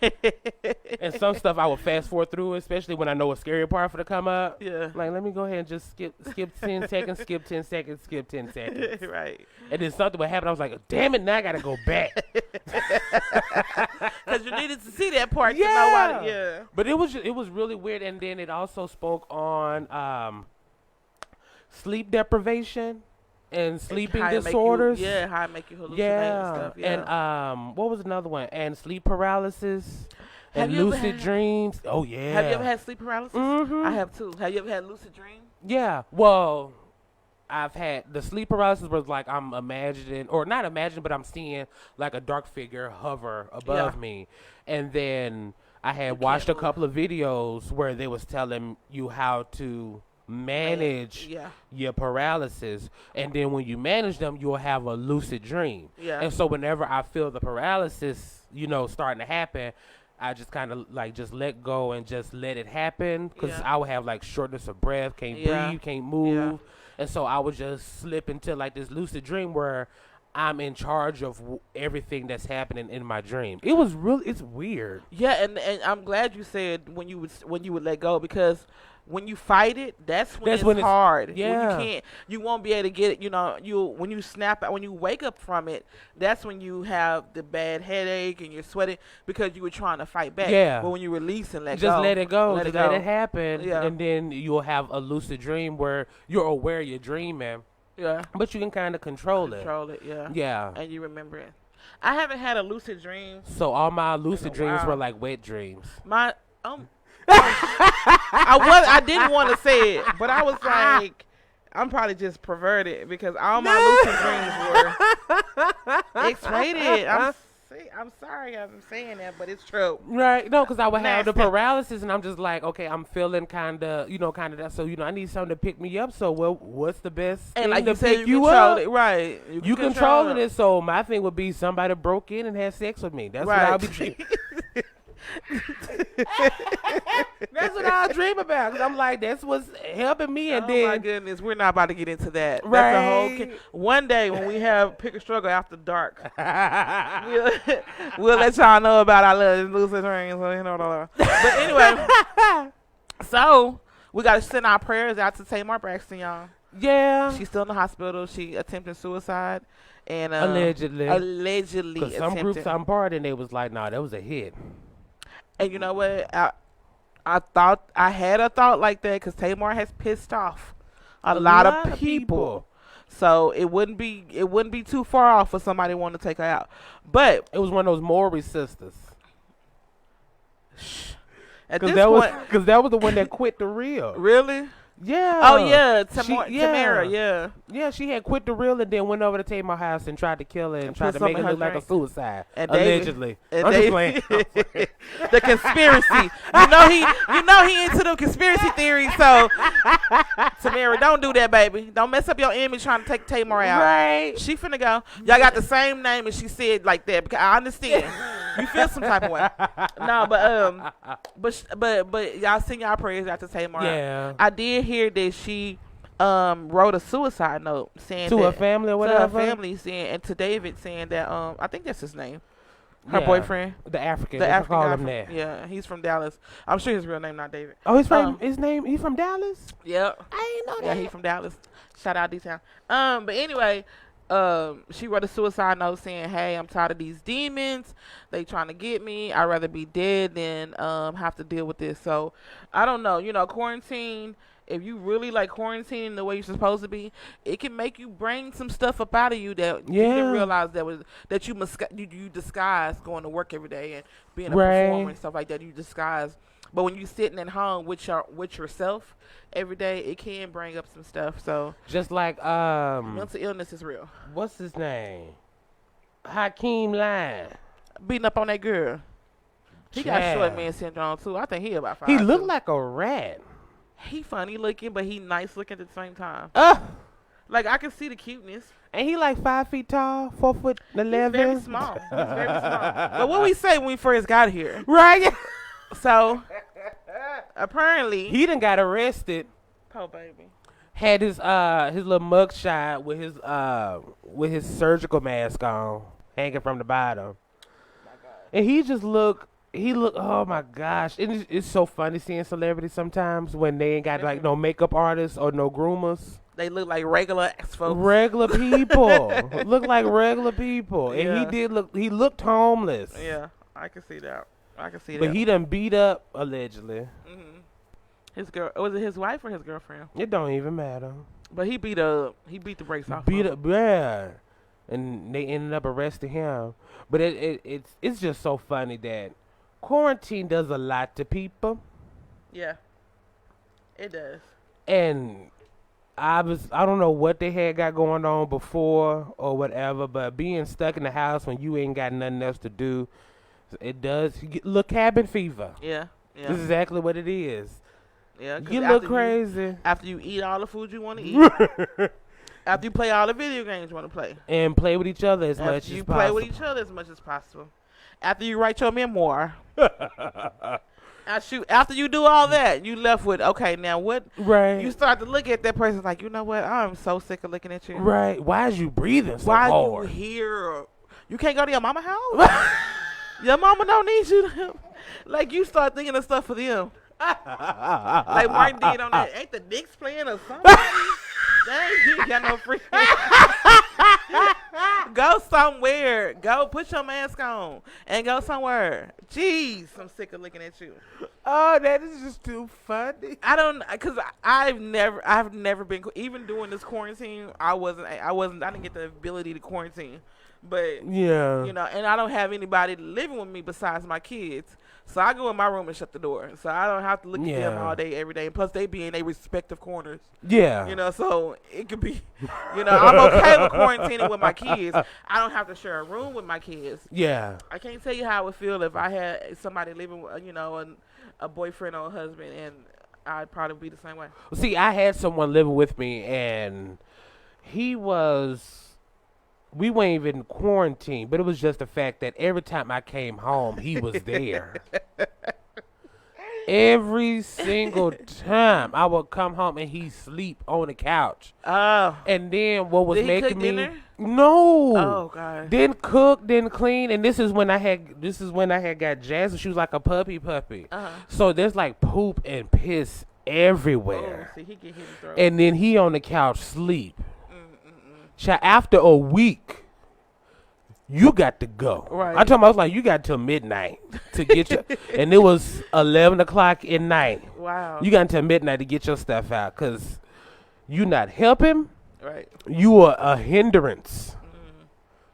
And some stuff I would fast forward through, especially when I know a scary part for to come up. Yeah. Like, let me go ahead and just skip 10 seconds, skip 10 seconds, skip 10 seconds. Right. And then something would happen. I was like, damn it, now I got to go back. Because you needed to see that part. Yeah. To know why, yeah. But it was really weird. And then it also spoke on sleep deprivation and sleeping How it make you- disorders. how it make you hallucinate and Yeah. stuff. Yeah. And what was another one? And sleep paralysis Have and you ever lucid had- dreams. Oh, yeah. Have you ever had sleep paralysis? Mhm. I have too. Have you ever had lucid dream? Yeah. Well, I've had the sleep paralysis was like I'm imagining, or not imagining, but I'm seeing like a dark figure hover above Yeah. me. And then I had watched a move. couple of videos where they was telling you how to manage Yeah. your paralysis. And then when you manage them, you'll have a lucid dream. Yeah. And so whenever I feel the paralysis, starting to happen, I just kind of like just let go and just let it happen, because Yeah. I would have like shortness of breath, can't Yeah. breathe, can't move. And so I would just slip into like this lucid dream where I'm in charge of everything that's happening in my dream. It's weird. Yeah, and I'm glad you said when you would let go, because when you fight it, that's when it's hard. yeah. When you won't be able to get it. When you snap out, when you wake up from it, that's when you have the bad headache and you're sweating because you were trying to fight back. Yeah. But when you release and let Just go, let it go. let Just it let go. it happen. Yeah. And then you'll have a lucid dream where you're aware you're dreaming, Yeah. but you can kind of control it. Control it. Yeah. Yeah. And you remember it. I haven't had a lucid dream. So all my lucid dreams while. were like wet dreams. My I didn't want to say it, but I was like, I'm probably just perverted because all my lucid dreams were X-rated. I'm sorry I'm saying that, but it's true. Right. No, because I would have the Nasty. paralysis, and I'm just like, okay, I'm feeling kind of that. So, I need something to pick me up. So, what's the best And thing like to you said, pick you you control up? it, right? You controlling it. So, my thing would be somebody broke in and had sex with me. That's what I'll be dreaming. That's what I'll dream about. Because I'm like, that's what's helping me. And Oh then, my goodness, we're not about to get into that. Right. That's a whole. One day when we have Pick a Struggle After Dark, we'll let y'all know about our little lucid dreams. But anyway, so we got to send our prayers out to Tamar Braxton, y'all. yeah. She's still in the hospital. She attempted suicide, and Allegedly. allegedly Because some attempted. groups I'm part in, they was like, nah, that was a hit. And you know what? I had a thought like that because Tamar has pissed off a lot of people. So it wouldn't be too far off for somebody wanting to take her out. But It was one of those Maury sisters. at Because this point, that was the one that quit the real. really? Yeah. Oh yeah, She- Tamara, yeah. Yeah, she had quit the real and then went over to Tamar's house and tried to kill her and And tried put to make some it in look her like a drink. suicide. And David- Allegedly. and I'm just David- playing. The conspiracy. you know he into the conspiracy theory. So Tamara, don't do that, baby. Don't mess up your image trying to take Tamar out. Right. She finna go. Y'all got the same name, and she said like that because I understand. You feel some type of way. No, but y'all send y'all prayers out to Tamar. Yeah. I did hear that she wrote a suicide note saying To that, her family or to whatever. her family saying, and to David saying that I think that's his name. Her Yeah. boyfriend. The African. The They African call guy him from, that. yeah, he's from Dallas. I'm sure his real name not David. Oh, he's from Um, he's from Dallas? Yep. I didn't know Yeah, that. he from Dallas. Shout out D-Town. But anyway, she wrote a suicide note saying, "Hey, I'm tired of these demons. They trying to get me. I'd rather be dead than have to deal with this." So I don't know. Quarantine. If you really like quarantining the way you're supposed to be, it can make you bring some stuff up out of you that you didn't Yeah. realize that you disguise going to work every day and being a Right. performer and stuff like that. You disguise But when you sitting at home with yourself every day, it can bring up some stuff. So Just like mental illness is real. what's his name? Hakeem Line. Beating up on that girl. He got Child. short man syndrome too. I think he about 5. He looked like a rat. He funny looking, but he nice looking at the same time. Uh, Like I can see the cuteness. and he like 5 feet tall, 4'11". He's very small. He's very small. But what we say when we first got here? Right. So apparently, He done got arrested. oh baby, Had his little mug shot with his surgical mask on, hanging from the bottom. And he just look. Oh my gosh! It's so funny seeing celebrities sometimes when they ain't got like no makeup artists or no groomers. they look like regular ass folks. Regular people look like regular people, and Yeah. He looked homeless. Yeah, I can see that. I can see But that. he done beat up allegedly. His girl, was it his wife or his girlfriend? It don't even matter. But he beat the brakes off. Beat her. up, yeah. And they ended up arresting him. But it's just so funny that quarantine does a lot to people. Yeah, it does. And I don't know what they had got going on before or whatever, but being stuck in the house when you ain't got nothing else to do, it does. You get, look, cabin fever. Yeah, yeah, This is exactly what it is. yeah. 'Cause You after look crazy. after you eat all the food you want to eat. After you play all the video games you want to play. And play with each other as After much you as play possible. with each other as much as possible. After you write your memoir. After you do all that, you left with, okay, now what? Right. You start to look at that person like, you know what? I'm so sick of looking at you. Right. Why is you breathing so Why hard? you here? You can't go to your mama house? Your mama don't need you to. Like, you start thinking of stuff for them. Like Martin did on that. Ain't the Knicks playing or something? Dang, you ain't got no free. Go somewhere. Go put your mask on and go somewhere. Jeez, I'm sick of looking at you. Oh, that is just too funny. I don't, cause I've never been, even during this quarantine, I didn't get the ability to quarantine, but Yeah. you know, and I don't have anybody living with me besides my kids. So I go in my room and shut the door. So I don't have to look at them Yeah. all day, every day. And plus, they be in their respective corners. Yeah. You know, so it could be, you know, I'm okay with quarantining with my kids. I don't have to share a room with my kids. Yeah. I can't tell you how I would feel if I had somebody living with, you know, a boyfriend or a husband, and I'd probably be the same way. See, I had someone living with me, and we weren't even quarantined, but it was just the fact that every time I came home, he was there. Every single time I would come home and he sleep on the couch. Oh. And then what was Did he making cook me dinner? no. Oh, God. Didn't cook, didn't clean, and this is when I had got Jazz. She was like a puppy. Uh-huh. So there's like poop and piss everywhere. Oh, see, he get hit in the throat. And then he on the couch sleep. After a week, you got to go. Right. I told him, I was like, you got till midnight to get your, and it was 11 o'clock at night. Wow. You got until midnight to get your stuff out, because you not helping, Right. you are a hindrance.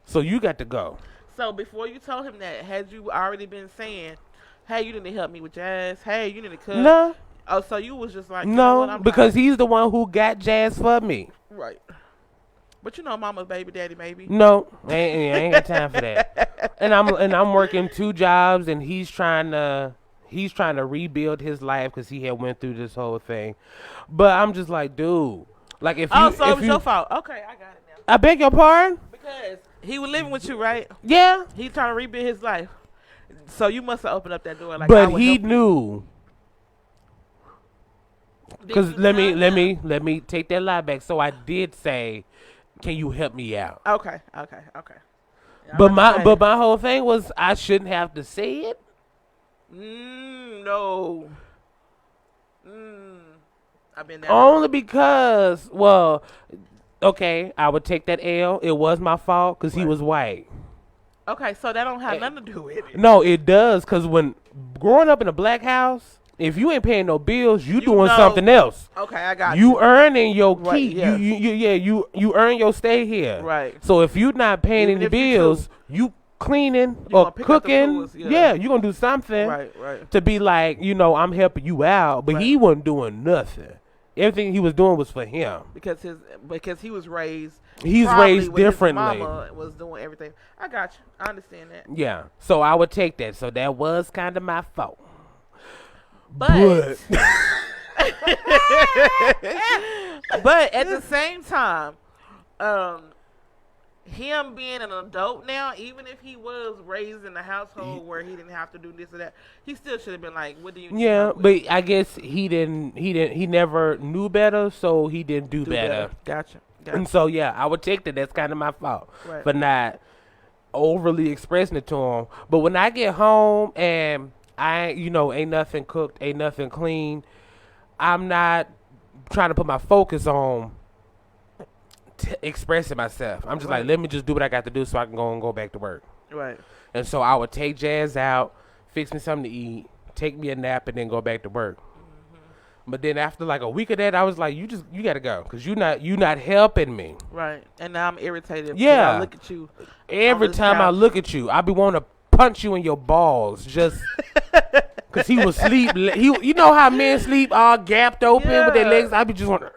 So you got to go. So before you told him that, had you already been saying, hey, you need to help me with Jazz? Hey, you need to cook? No, Oh, so you was just like, you know what, no, I'm because he's the one who got Jazz for me. right. But you know, mama's baby, daddy, maybe. No, I ain't got time for that. And I'm working 2 jobs, and he's trying to rebuild his life because he had went through this whole thing. But I'm just like, dude, like if you, Oh, so if it was you, your fault. Okay, I got it now. I beg your pardon. Because he was living with you, right? Yeah, He trying to rebuild his life. So you must have opened up that door. Like, I but would he help you. knew. Did Because you let tell me him? take that lie back. So I did say, can you help me out? Okay. Yeah, But I'm my excited. but my whole thing was I shouldn't have to say it. No. I've been there. Only because, well, okay, I would take that L. It was my fault because he Right. was white. Okay, so that don't have nothing to do with it. No, it does, because when growing up in a black house, if you ain't paying no bills, you doing know- something else. Okay, I got You earning your Right, keep. yes. You earn your stay here. Right. So if you not paying Even any if you bills, you cleaning You or gonna pick up the cooking. foods, yeah. Yeah, you're gonna do something Right. to be like, I'm helping you out. But he Right. wasn't doing nothing. Everything he was doing was for him. Because he was raised. He's probably raised with his differently. Mama was doing everything. I got you. I understand that. Yeah. So I would take that. So that was kind of my fault. But but at the same time, him being an adult now, even if he was raised in a household where he didn't have to do this or that, he still should have been like, "What do you need Yeah, help with?" but I guess he never knew better, so he didn't do better. Gotcha. And so yeah, I would take that. That's kind of my fault Right. for not overly expressing it to him. But when I get home and ain't nothing cooked, ain't nothing clean, I'm not trying to put my focus on expressing myself. I'm just Right. like, let me just do what I got to do so I can go back to work. Right. And so I would take Jazz out, fix me something to eat, take me a nap, and then go back to work. But then after like a week of that, I was like, you gotta go, cause you not helping me. Right. And now I'm irritated. because Yeah. I look at you. Every on this time I couch. look at you, I be wanting to punch you in your balls, just cause he was sleep. You know how men sleep all gapped open with their Yeah. legs. I be just wanting.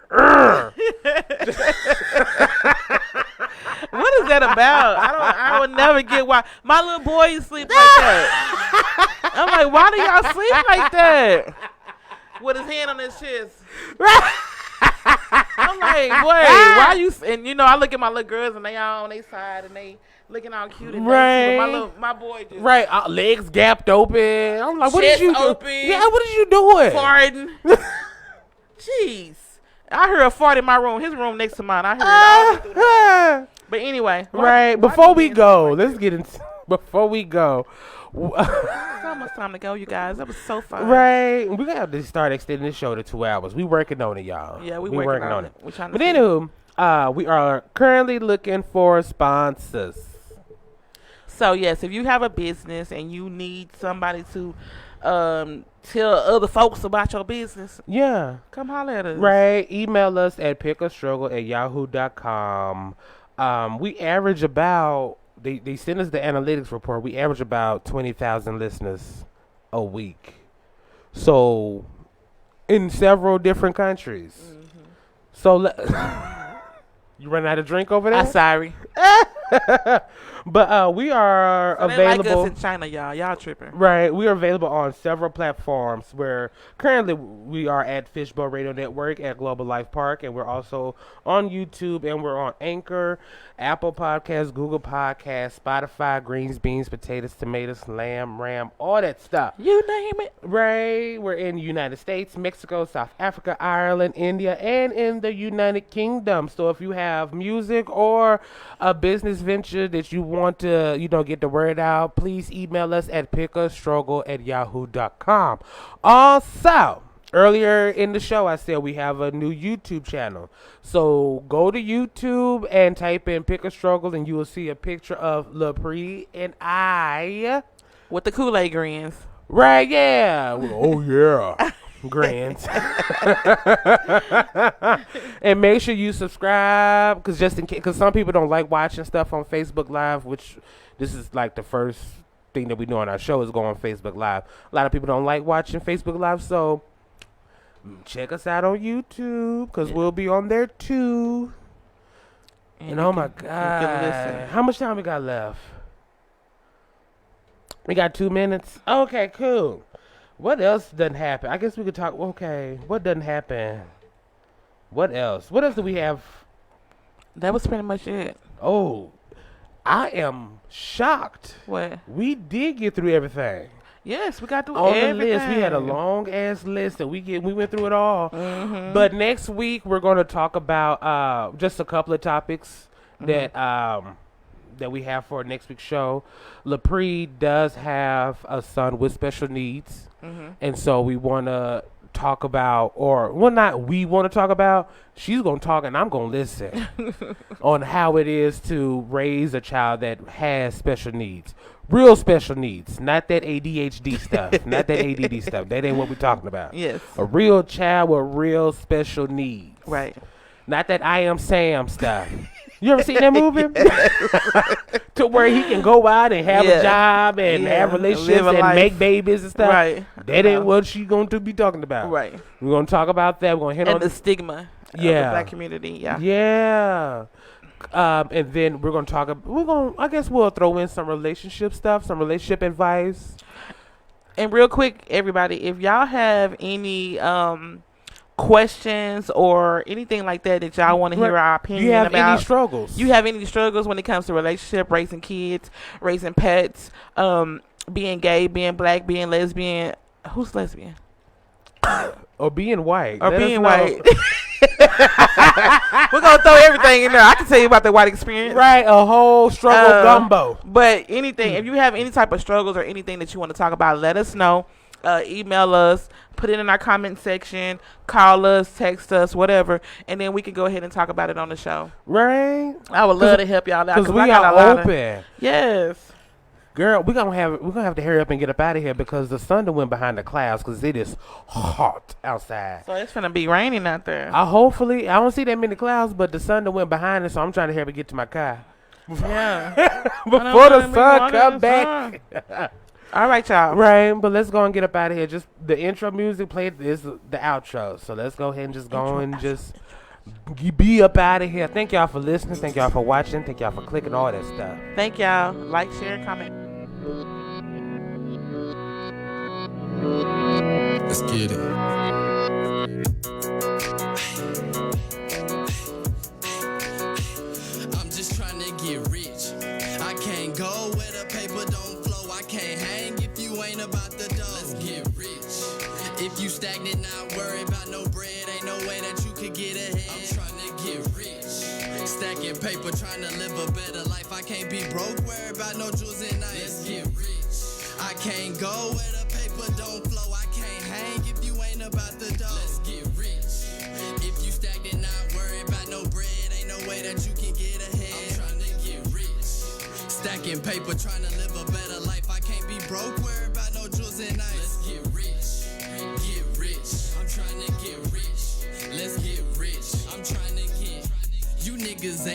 What is that about? I would never get why my little boys sleep like that. I'm like, why do y'all sleep like that? With his hand on his chest. I'm like, boy, why you? And I look at my little girls and they all on their side and they looking all cute and Right. my boy just Right, legs gapped open. I'm like, what Chest did you do? open. Yeah, what did you doing? farting. Jeez, I heard a fart in my room. His room next to mine. I heard it all the way through the- But anyway, Right. why Before do we men go, sleep like let's get into. Before we go, that? It's almost time to go, you guys. That was so fun. right, we have to start extending this show to 2 hours. We working on it, y'all. Yeah, we working working on it. We're trying to But see. anywho, we are currently looking for sponsors. So yes, if you have a business and you need somebody to tell other folks about your business, Yeah. come holler at us. Right. Email us at pickastruggle@yahoo.com. We average about they send us the analytics report. We average about 20,000 listeners a week. So in several different countries. So you run out of drink over there? I'm sorry. But we are So they like available. us in China, y'all. Y'all tripping. Right, we are available on several platforms. Where currently we are at Fishbowl Radio Network at Global Life Park, and we're also on YouTube, and we're on Anchor, Apple Podcasts, Google Podcasts, Spotify, greens, beans, potatoes, tomatoes, lamb, ram, all that stuff. You name it. Right, we're in the United States, Mexico, South Africa, Ireland, India, and in the United Kingdom. So if you have music or a business venture that you want to, get the word out, please email us at pickastruggle@yahoo.com. Also, earlier in the show, I said we have a new YouTube channel. So go to YouTube and type in Pick a Struggle, and you will see a picture of LaPree and I. With the Kool-Aid grins. Right, yeah. Oh, yeah. Grants. And make sure you subscribe, because some people don't like watching stuff on Facebook Live, which this is like the first thing that we do on our show is go on Facebook Live. A lot of people don't like watching Facebook Live, so check us out on YouTube, because we'll be on there too. And oh my God, listen. how much time we got left? We got 2 minutes. Okay, cool. What else doesn't happen? I guess we could talk. Okay, what doesn't happen? What else? What else do we have? That was pretty much it. Oh, I am shocked. What? We did get through everything Yes, we got to do on everything. the list. We had a long ass list, and we went through it all. Mm-hmm. But next week we're going to talk about just a couple of topics that we have for next week's show. LaPree does have a son with special needs, and so we want to talk about, she's going to talk and I'm going to listen on how it is to raise a child that has special needs. Real special needs, not that ADHD stuff, not that ADD stuff. That ain't what we're talking about. Yes. A real child with real special needs. Right. Not that I am Sam stuff. You ever seen that movie? To where he can go out and have a job and have relationships and make babies and stuff. Right. That ain't what she going to be talking about. Right. We're going to talk about that. We're going to hit And on the stigma of the black community. Yeah. Yeah. And then we're going to talk about, I guess we'll throw in some relationship stuff, some relationship advice. And real quick, everybody, if y'all have any questions or anything like that y'all want to hear our opinion you have about, any struggles? you have any struggles when it comes to relationship, raising kids, raising pets, being gay, being black, being lesbian. Who's lesbian? Or being white. Or being white. We're going to throw everything in there. I can tell you about the white experience. Right, a whole struggle gumbo. But anything, if you have any type of struggles or anything that you want to talk about, let us know. Email us, put it in our comment section, call us, text us, whatever, and then we can go ahead and talk about it on the show. Right? I would love to help y'all out because we are open. Yes. Girl, we're gonna have to hurry up and get up out of here because the sun done went behind the clouds because it is hot outside. So it's gonna be raining out there. Hopefully, I don't see that many clouds, but the sun done went behind it, so I'm trying to hurry up and get to my car. Yeah. Before the sun come back. All right, y'all. Right, but let's go and get up out of here. Just the intro music played is the outro. So let's go ahead and just go and just be up out of here. Thank y'all for listening. Thank y'all for watching. Thank y'all for clicking all that stuff. Thank y'all. Like, share, comment. Let's get it. I'm just trying to get rich. I can't go where the paper don't flow. I can't hang if you ain't about the dough. Let's get rich. If you stagnant, not worry about no bread. Ain't no way that you could get ahead. I'm trying to get rich. Stacking paper, trying to live a better life. I can't be broke, worry about no jewels and ice. Let's get rich. I can't go where the paper don't flow. I can't hang if you ain't about the dough. Let's get rich. If you stagnant, not worry about no bread. Ain't no way that you can get ahead. I'm trying to get rich. Stacking paper, trying to live a better life. I can't be broke, worry about no jewels and ice. Let's get rich. Get rich. I'm trying to get rich. Let's get rich. I'm trying to get. You niggas ain't